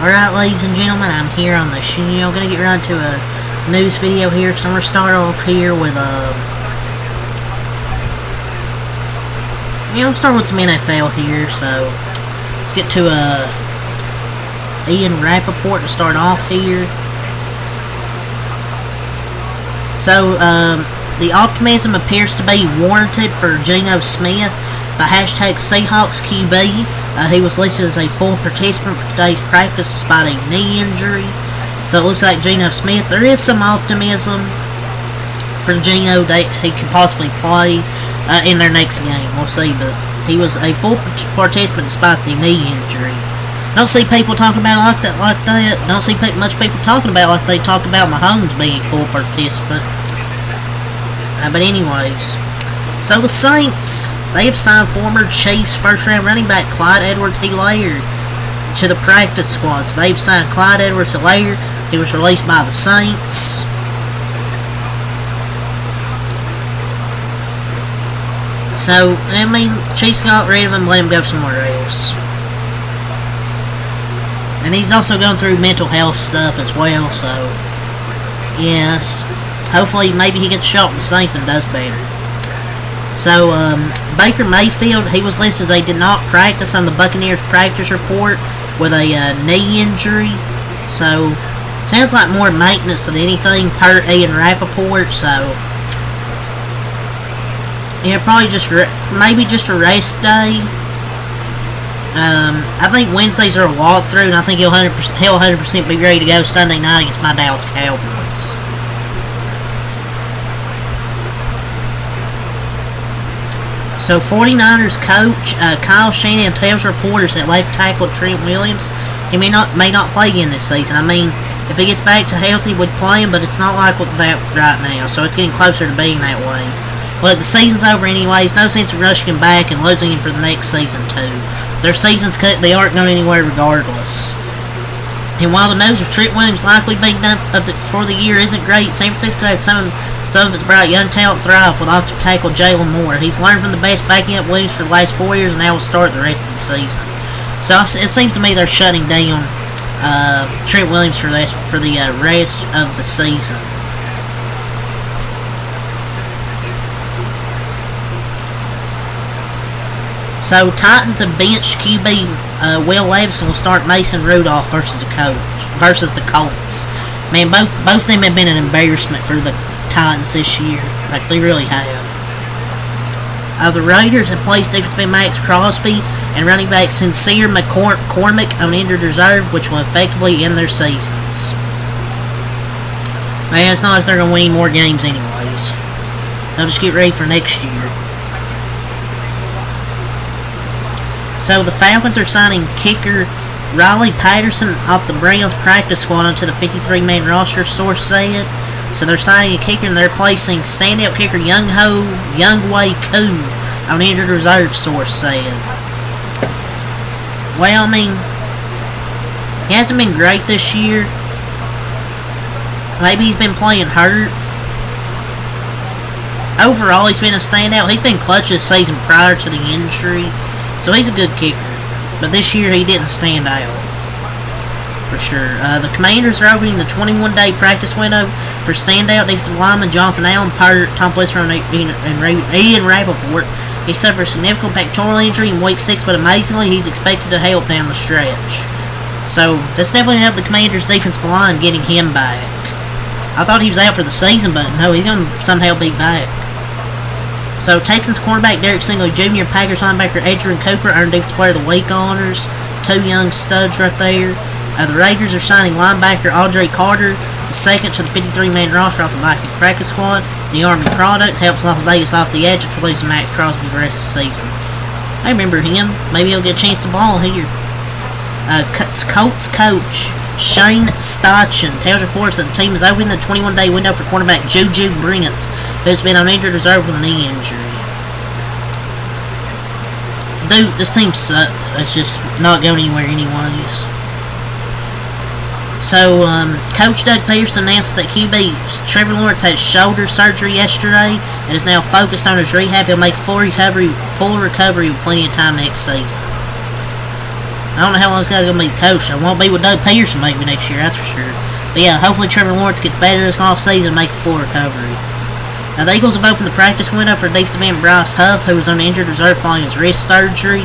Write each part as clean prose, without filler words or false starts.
Alright, ladies and gentlemen, I'm here on the channel. Gonna get right to a news video here. So I'm gonna start off here with start with some NFL here. So let's get to Ian Rapoport to start off here. So the optimism appears to be warranted for Geno Smith, the hashtag Seahawks QB. He was listed as a full participant for today's practice despite a knee injury. So it looks like Geno Smith, there is some optimism for Geno that he could possibly play in their next game. We'll see, but he was a full participant despite the knee injury. Don't see people talking about it like that. Don't see much people talking about it like they talked about Mahomes being a full participant. But anyways, so the Saints, they have signed former Chiefs first-round running back Clyde Edwards-Helaire to the practice squad. So they've signed Clyde Edwards-Helaire. He was released by the Saints. So, I mean, Chiefs got rid of him, let him go somewhere else. And he's also going through mental health stuff as well, so yes. Hopefully, maybe he gets a shot with the Saints and does better. So, Baker Mayfield, he was listed as they did not practice on the Buccaneers practice report with a knee injury. So, sounds like more maintenance than anything per Ian Rapoport. So, yeah, probably just maybe just a rest day. I think Wednesdays are a walkthrough, and I think he'll 100% be ready to go Sunday night against my Dallas Cowboys. So 49ers coach Kyle Shanahan tells reporters that left tackle Trent Williams he may not play again this season. I mean, if he gets back to healthy, would play him, but it's not like that right now. So it's getting closer to being that way. But the season's over anyways. No sense of rushing him back and losing him for the next season too. Their season's cut. They aren't going anywhere regardless. And while the news of Trent Williams likely being done for the year isn't great, San Francisco has some of its bright young talent thrive with offensive tackle Jalen Moore. He's learned from the best, backing up Williams for the last 4 years, and now will start the rest of the season. So it seems to me they're shutting down Trent Williams for the rest of the season. So Titans have benched QB Will Levis will start Mason Rudolph versus the Colts. Man, both of them have been an embarrassment for the Titans this year. Like, they really have. The Raiders have placed defensive end Max Crosby and running back Sincere McCormick on injured reserve, which will effectively end their seasons. Man, it's not like they're going to win any more games anyways. So just get ready for next year. So the Falcons are signing kicker Riley Patterson off the Browns practice squad onto the 53-man roster, source said. So they're signing a kicker and they're placing standout kicker Younghoe Koo on injured reserve, source said. Well, I mean, he hasn't been great this year. Maybe he's been playing hurt. Overall, he's been a standout. He's been clutch this season prior to the injury. So he's a good kicker, but this year he didn't stand out, for sure. The Commanders are opening the 21-day practice window for standout defensive lineman Jonathan Allen, per Tom Pelissero and Ian Rapoport. He suffered a significant pectoral injury in week 6, but amazingly he's expected to help down the stretch. So that's definitely helped the Commanders' defensive line getting him back. I thought he was out for the season, but no, he's going to somehow be back. So, Texans cornerback Derek Stingley Jr., Packers linebacker Adrian Cooper earned Defensive Player of the Week honors. Two young studs right there. The Raiders are signing linebacker Andre Carter, the second to the 53-man roster off the Vikings practice squad. The Army product helps Las Vegas off the edge after losing Max Crosby for the rest of the season. I remember him. Maybe he'll get a chance to ball here. Colts coach Shane Steichen tells reporters that the team is opening the 21-day window for cornerback Juju Brents, who's been on injured reserve with a knee injury. Dude, this team sucks. It's just not going anywhere anyways. So, Coach Doug Peterson announces that QB Trevor Lawrence had shoulder surgery yesterday and is now focused on his rehab. He'll make full recovery with plenty of time next season. I don't know how long this guy's going to be coached. I won't be with Doug Peterson maybe next year, that's for sure. But yeah, hopefully Trevor Lawrence gets better this offseason and make a full recovery. Now, the Eagles have opened the practice window for defensive end Bryce Huff, who was on the injured reserve following his wrist surgery.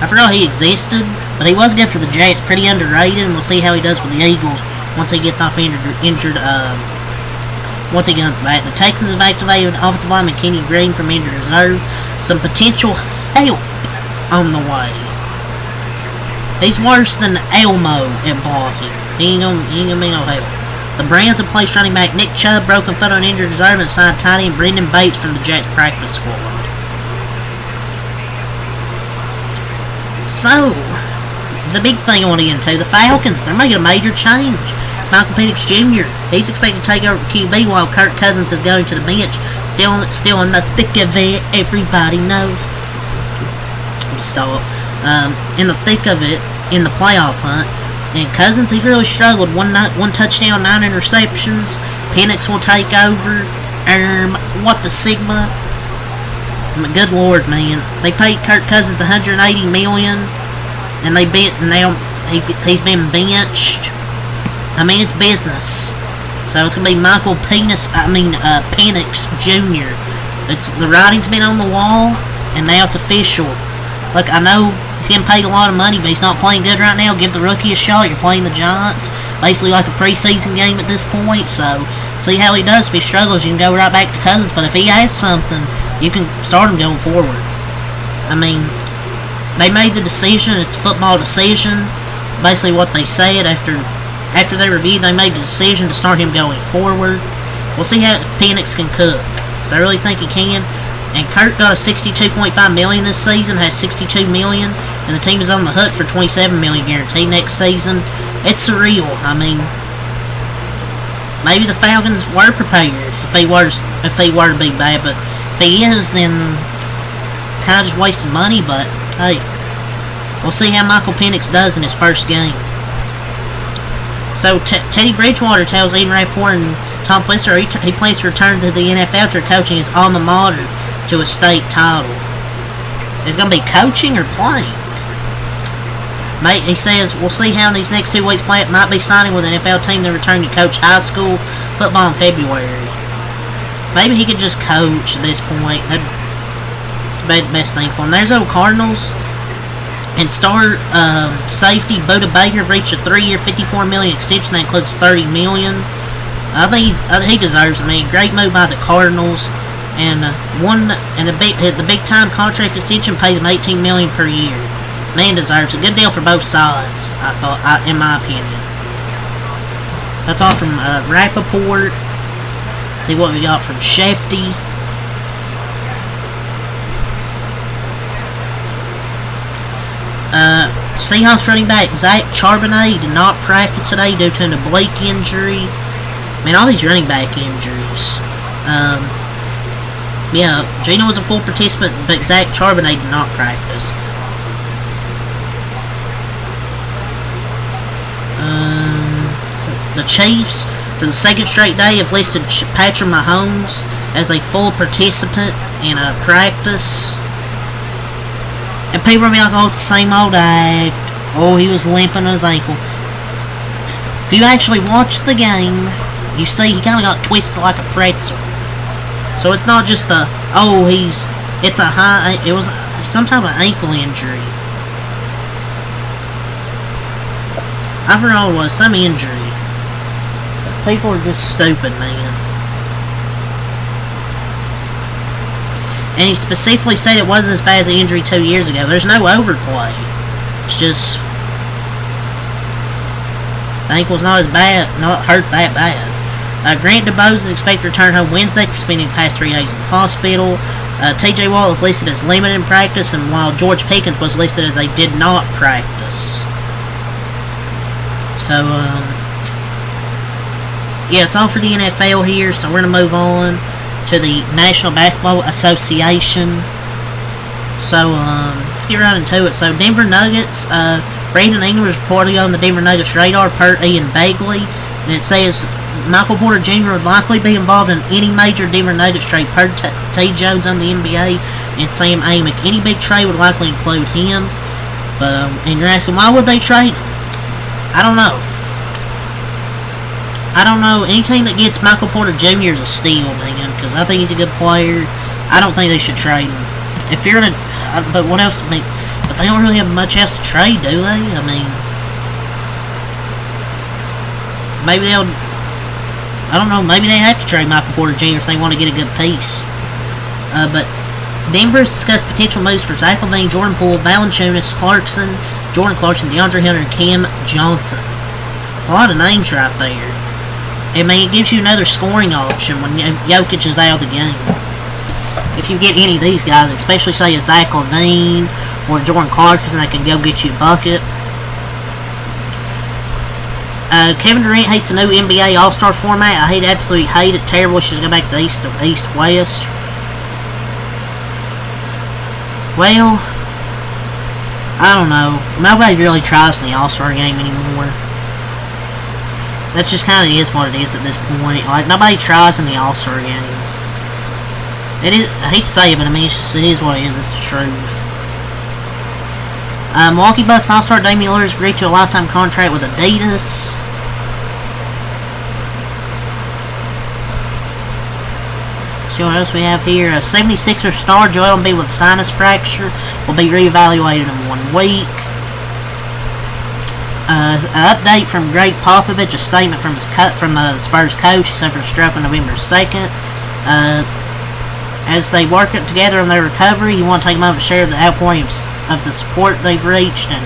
I forgot he existed, but he was good for the Jets, pretty underrated, and we'll see how he does with the Eagles once he gets off injured. Once he gets back. The Texans have activated offensive lineman Kenny Green from injured reserve. Some potential help on the way. He's worse than Elmo at blocking. He ain't gonna be no help. The Browns have placed running back Nick Chubb, broken foot on injured reserve, and signed tight end Brendan Bates from the Jets practice squad. So, the big thing I want to get into, the Falcons, they're making a major change. It's Michael Penix Jr. He's expected to take over QB while Kirk Cousins is going to the bench. Still in the thick of it, everybody knows. Stop. In the thick of it, in the playoff hunt. And Cousins, he's really struggled. One touchdown, 9 interceptions. Penix will take over. What the Sigma? Good Lord, man. They paid Kirk Cousins $180 million, and now he's been benched. I mean, it's business. So it's gonna be Michael Penix Jr. The writing's been on the wall, and now it's official. Look, I know he's getting paid a lot of money, but he's not playing good right now. Give the rookie a shot. You're playing the Giants. Basically like a preseason game at this point. So, see how he does. If he struggles, you can go right back to Cousins. But if he has something, you can start him going forward. I mean, they made the decision. It's a football decision. Basically what they said after they reviewed, they made the decision to start him going forward. We'll see how Penix can cook. Because I really think he can. And Kirk got a $62.5 million this season, has $62 million, and the team is on the hook for $27 million guaranteed next season. It's surreal. I mean, maybe the Falcons were prepared if they were to be bad, but if he is, then it's kind of just wasting money. But hey, we'll see how Michael Penix does in his first game. So Teddy Bridgewater tells Ian Rappaport and Tom Pelissero he plans to return to the NFL after coaching his alma mater to a state title. It's going to be coaching or playing? He says, we'll see how in these next 2 weeks play. It might be signing with an NFL team, then returning to coach high school football in February. Maybe he could just coach at this point. That's the best thing for him. There's old Cardinals. And star safety Budda Baker reached a 3-year, $54 million extension that includes $30 million. I think he deserves it. I mean, great move by the Cardinals. And the big time contract extension pays him $18 million per year. Man deserves a good deal for both sides. In my opinion. That's all from Rappaport. See what we got from Shefty. Seahawks running back Zach Charbonnet did not practice today due to an oblique injury. Man, all these running back injuries. Yeah, Gino was a full participant, but Zach Charbonnet did not practice. So the Chiefs, for the second straight day, have listed Patrick Mahomes as a full participant in a practice. And people are like, oh, it's the same old act. Oh, he was limping his ankle. If you actually watch the game, you see he kind of got twisted like a pretzel. So it's not just it was some type of ankle injury. I forgot what it was, some injury. People are just stupid, man. And he specifically said it wasn't as bad as the injury 2 years ago. There's no overplay. It's just the ankle's not as bad, not hurt that bad. Grant DuBose is expected to return home Wednesday for spending the past 3 days in the hospital. TJ Watt is listed as limited in practice, and while George Pickens was listed as they did not practice. So, yeah, it's all for the NFL here, so we're going to move on to the National Basketball Association. So, let's get right into it. So, Denver Nuggets, Brandon Ingram is reportedly on the Denver Nuggets radar per Ian Begley, and it says Michael Porter Jr. would likely be involved in any major Denver Nuggets trade per T. Jones on the NBA and Sam Amick. Any big trade would likely include him. But and you're asking why would they trade him? I don't know. I don't know. Any team that gets Michael Porter Jr. is a steal, man, because I think he's a good player. I don't think they should trade him. If you're gonna, but what else? I mean, but they don't really have much else to trade, do they? I mean, maybe they'll. I don't know. Maybe they have to trade Michael Porter Jr. if they want to get a good piece. But Denver has discussed potential moves for Zach LaVine, Jordan Poole, Valanciunas, Jordan Clarkson, DeAndre Hunter, and Cam Johnson. A lot of names right there. I mean, it gives you another scoring option when Jokic is out of the game. If you get any of these guys, especially say a Zach LaVine or Jordan Clarkson, that can go get you a bucket. Kevin Durant hates the new NBA All-Star format. I absolutely hate it. Terrible. Should go back to East-West. Well, I don't know. Nobody really tries in the All-Star game anymore. That just kind of is what it is at this point. Like, nobody tries in the All-Star game. It is. I hate to say it, but I mean, it is what it is. It's the truth. Milwaukee Bucks All-Star Damian Lillard has agreed to a lifetime contract with Adidas. See what else we have here. A 76er star, Joel Embiid with sinus fracture, will be reevaluated in 1 week. An update from Greg Popovich, a statement from the Spurs coach. He suffered a stroke on November 2nd. As they work together on their recovery, you want to take a moment to share the outpouring of the support they've reached. And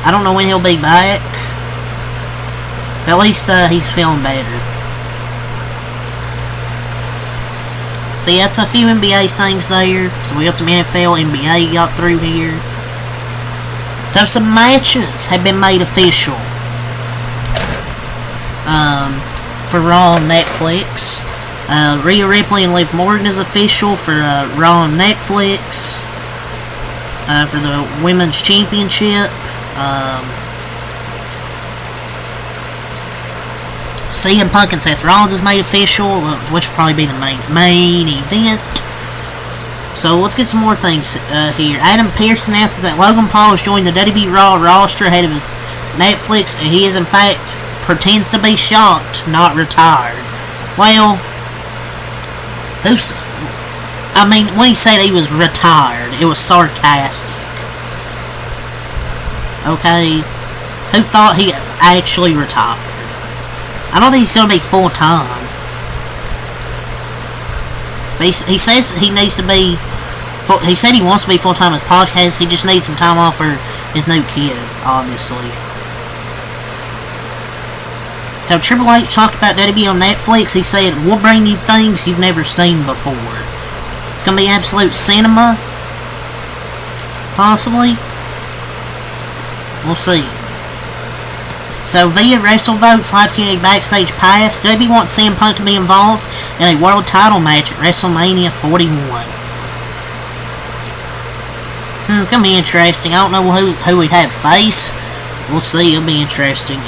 I don't know when he'll be back. But at least he's feeling better. So yeah, that's a few NBA things there. So we got some NFL, NBA got through here. So some matches have been made official for Raw on Netflix. Rhea Ripley and Liv Morgan is official for Raw on Netflix for the Women's Championship. CM Punk and Seth Rollins is made official, which will probably be the main event. So let's get some more things here. Adam Pearce announces that Logan Paul has joined the WWE Raw roster ahead of his Netflix, and he is in fact pretends to be shocked, not retired. Well, I mean, when he said he was retired, it was sarcastic. Okay? Who thought he actually retired? I don't think he's going to be full-time. But he says he needs to be... He said he wants to be full-time with podcasts. He just needs some time off for his new kid, obviously. So Triple H talked about WWE on Netflix. He said, we'll bring you things you've never seen before. It's going to be absolute cinema. Possibly. We'll see. So via WrestleVotes Live Community Backstage Pass, WWE wants CM Punk to be involved in a world title match at WrestleMania 41. Gonna be interesting. I don't know who we'd have face. We'll see. It'll be interesting.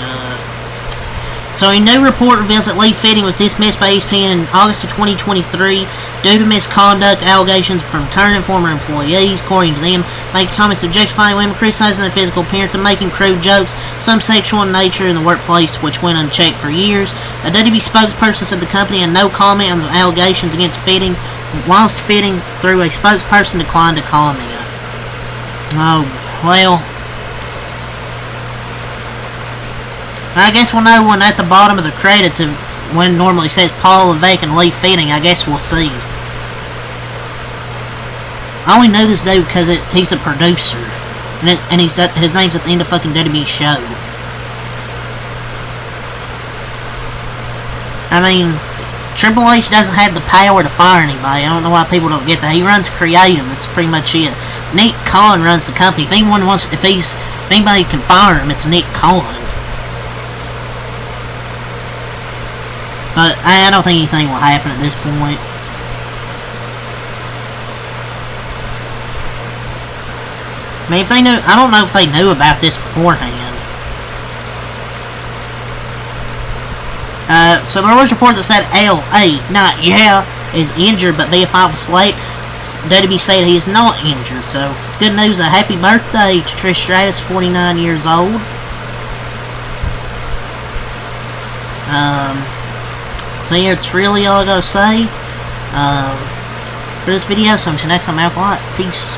So a new report reveals that Lee Fitting was dismissed by ESPN in August of 2023 due to misconduct allegations from current and former employees. According to them, making comments objectifying women, criticizing their physical appearance, and making crude jokes, some sexual in nature in the workplace, which went unchecked for years. A WWE spokesperson said the company had no comment on the allegations against Fitting, whilst Fitting, through a spokesperson, declined to comment. Oh, well... I guess we'll know when at the bottom of the credits of when it normally says Paul Levesque and Lee Fitting. I guess we'll see. I only know this dude because he's a producer, and his name's at the end of fucking WWE show. I mean, Triple H doesn't have the power to fire anybody. I don't know why people don't get that. He runs creative. That's pretty much it. Nick Khan runs the company. If anybody can fire him, it's Nick Khan. But I don't think anything will happen at this point. I mean, if they knew, I don't know if they knew about this beforehand. So there was a report that said L.A. is injured but via 5 slate. WWE said he is not injured. So, good news. A happy birthday to Trish Stratus, 49 years old. So yeah, it's really all I gotta say for this video. So until next time, I'm out. Peace.